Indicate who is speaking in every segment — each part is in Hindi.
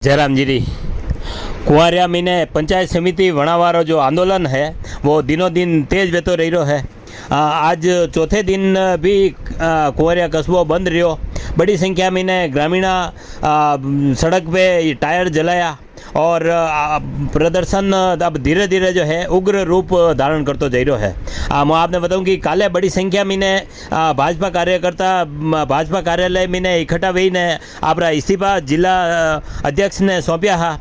Speaker 1: जयराम जी कुंवरिया महीने पंचायत समिति वणावारो जो आंदोलन है वो दिनों दिन तेज वेतो रही रहो है। आज चौथे दिन भी कुंवरिया कस्बो बंद रहो। बड़ी संख्या में ने ग्रामीणा सड़क पे टायर जलाया और प्रदर्शन अब धीरे धीरे जो है उग्र रूप धारण करते जा रहा है। मैं आपने बताऊं कि काले बड़ी संख्या में ने भाजपा कार्यकर्ता भाजपा कार्यालय में ने इकट्ठा वही ने अपना इस्तीफा जिला अध्यक्ष ने सौंपया हा।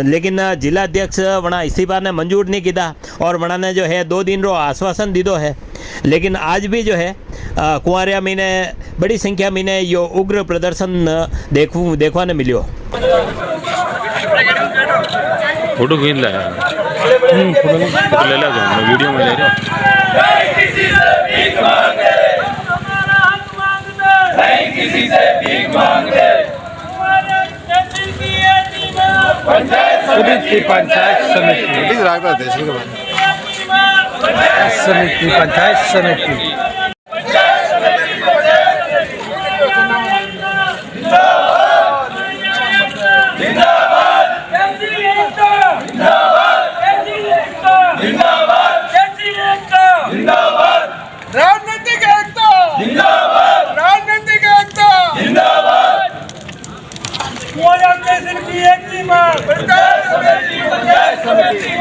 Speaker 1: लेकिन जिला अध्यक्ष वना इस्तीफा ने मंजूर नहीं किया और वना ने जो है 2 दिन रो आश्वासन दीदो है। लेकिन आज भी जो है कुंवरिया में ने बड़ी संख्या में ने यो उग्र प्रदर्शन देखवा ने मिलो।
Speaker 2: फोटो खींच लाया फोटो ले ला मैं वीडियो में ले रहा
Speaker 3: पंचायत समिति
Speaker 4: राजनीतिक एकता जिंदाबाद, राजनीतिक एकता जिंदाबाद। कुंवरिया तहसील की एक ही मांग पंचायत समिति